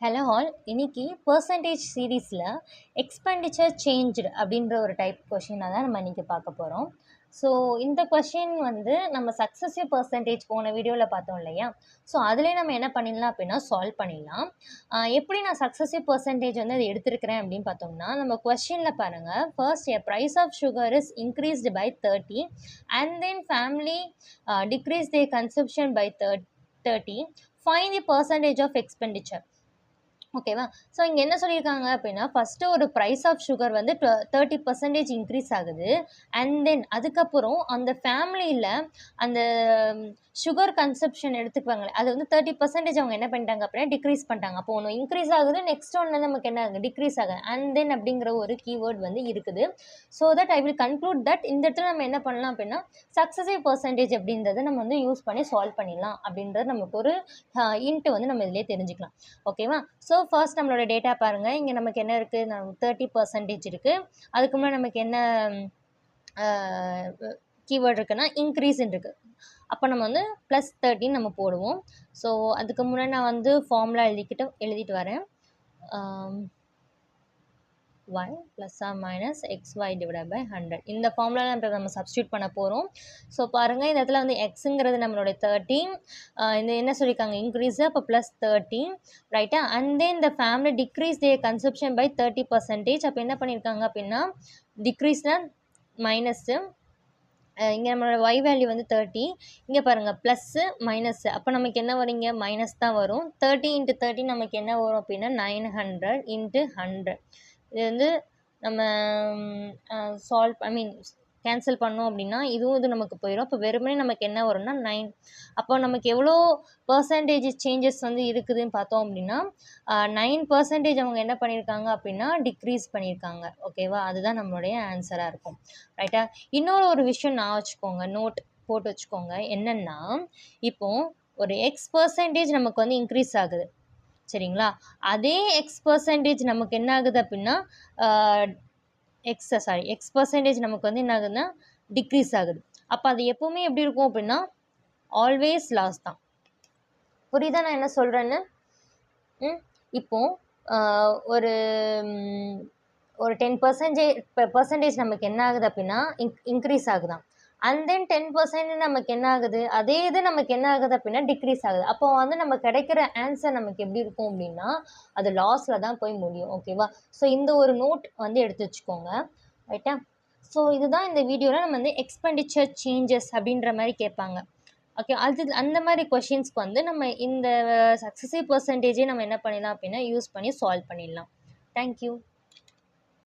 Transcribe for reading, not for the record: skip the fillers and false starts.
Hello all, இன்னைக்கு percentage சீரீஸில் expenditure changed அப்படின்ற ஒரு டைப் கொஷினை தான் நம்ம இன்றைக்கி பார்க்க போகிறோம். ஸோ இந்த கொஷின் வந்து நம்ம சக்ஸஸிவ் பர்சன்டேஜ் போன வீடியோவில் பார்த்தோம் இல்லையா? ஸோ அதிலே நம்ம என்ன பண்ணிடலாம் அப்படின்னா சால்வ் பண்ணிடலாம். எப்படி நான் சக்ஸஸிவ் பர்சன்டேஜ் வந்து அதை எடுத்திருக்கிறேன் அப்படின்னு பார்த்தோம்னா, நம்ம கொஷினில் பாருங்கள், first a price of sugar is increased by 30 and then family decrease the consumption by 30. Find the percentage of expenditure. ஓகேவா? ஸோ இங்கே என்ன சொல்லியிருக்காங்க அப்படின்னா, ஃபஸ்ட்டு ஒரு ப்ரைஸ் ஆஃப் சுகர் வந்து 30% இன்க்ரீஸ் ஆகுது. அண்ட் தென் அதுக்கப்புறம் அந்த ஃபேமிலியில் அந்த சுகர் கன்சப்ஷன் எடுத்துக்குவாங்களே, அது வந்து 30% அவங்க என்ன பண்ணிட்டாங்க அப்படின்னா டிக்ரீஸ் பண்ணிட்டாங்க. அப்போ ஒன்று இன்க்ரீஸ் ஆகுது, நெக்ஸ்ட் ஒன்று நமக்கு என்ன ஆகுது, டிக்ரீஸ் ஆகுது. அண்ட் தென் அப்படிங்கிற ஒரு கீவேர்ட் வந்து இருக்குது. So that I will conclude that இந்த இடத்துல நம்ம என்ன பண்ணலாம் அப்படின்னா சக்ஸஸிவ் பர்சன்டேஜ் அப்படின்றத நம்ம வந்து யூஸ் பண்ணி சால்வ் பண்ணிடலாம் அப்படின்றது நமக்கு ஒரு இன்ட்டு வந்து நம்ம இதிலே தெரிஞ்சுக்கலாம். ஓகேவா? ஸோ ஃபர்ஸ்ட் நம்மளோட டேட்டா பாருங்கள். இங்கே நமக்கு என்ன இருக்குது, 30% இருக்குது. அதுக்கு முன்னாடி நமக்கு என்ன கீவேர்ட் இருக்குன்னா இன்க்ரீஸ்ன்னு இருக்குது. அப்போ நம்ம வந்து +30 நம்ம போடுவோம். ஸோ அதுக்கு முன்னாடி நான் வந்து ஃபார்முலா எழுதிட்டு வரேன். y + or - xy / 100 இந்த ஃபார்முலா நம்ம சப்ஸ்டியூட் பண்ண போகிறோம். ஸோ பாருங்கள், இந்த இடத்துல வந்து எக்ஸுங்கிறது நம்மளோட 30, இந்த என்ன சொல்லியிருக்காங்க இன்க்ரீஸு, அப்போ +30 ரைட்டா. அண்ட் தென் இந்த family decrease the consumption by 30%. அப்போ என்ன பண்ணியிருக்காங்க அப்படின்னா டிக்ரீஸ்னால் மைனஸ்ஸு, இங்கே நம்மளோட y வேல்யூ வந்து 30, இங்கே பாருங்கள் ப்ளஸ்ஸு மைனஸ்ஸு, அப்போ நமக்கு என்ன வரும், இங்கே மைனஸ் தான் வரும். 30 × 30 நமக்கு என்ன வரும் அப்படின்னா 900 × 100. இது வந்து நம்ம கேன்சல் பண்ணோம் அப்படின்னா இதுவும் இது நமக்கு போயிடும். அப்போ வெறுமனே நமக்கு என்ன வரும்னா 9. அப்போ நமக்கு எவ்வளோ பர்சன்டேஜ் சேஞ்சஸ் வந்து இருக்குதுன்னு பார்த்தோம் அப்படின்னா 9% அவங்க என்ன பண்ணியிருக்காங்க அப்படின்னா டிக்ரீஸ் பண்ணியிருக்காங்க. ஓகேவா? அதுதான் நம்மளுடைய ஆன்சராக இருக்கும். ரைட்டா? இன்னொரு ஒரு விஷயம் நான் வச்சுக்கோங்க, நோட் போட்டு வச்சுக்கோங்க. என்னென்னா, இப்போது ஒரு X% நமக்கு வந்து இன்க்ரீஸ் ஆகுது, சரிங்களா? அதே X% நமக்கு என்ன ஆகுது அப்படின்னா X% நமக்கு வந்து என்ன ஆகுதுன்னா டிக்ரீஸ் ஆகுது. அப்போ அது எப்போவுமே எப்படி இருக்கும் அப்படின்னா ஆல்வேஸ் லாஸ் தான். புரியுதா நான் என்ன சொல்கிறேன்னு? இப்போது ஒரு 10% நமக்கு என்ன ஆகுது அப்படின்னா இன்க்ரீஸ் ஆகுதான். அண்ட் தென் 10% நமக்கு என்ன ஆகுது, அதே இது நமக்கு என்ன ஆகுது அப்படின்னா டிக்ரீஸ் ஆகுது. அப்போ வந்து நம்ம கிடைக்கிற ஆன்சர் நமக்கு எப்படி இருக்கும் அப்படின்னா அது லாஸில் தான் போய் முடியும். ஓகேவா? ஸோ இந்த ஒரு நோட் வந்து எடுத்து வச்சுக்கோங்க. ரைட்டா? ஸோ இதுதான் இந்த வீடியோவில் நம்ம வந்து எக்ஸ்பெண்டிச்சர் சேஞ்சஸ் அப்படின்ற மாதிரி கேட்பாங்க. ஓகே, அந்த மாதிரி கொஷின்ஸ்க்கு வந்து நம்ம இந்த சக்ஸஸிவ் பர்சன்டேஜே நம்ம என்ன பண்ணிடலாம் அப்படின்னா யூஸ் பண்ணி சால்வ் பண்ணிடலாம். தேங்க்யூ.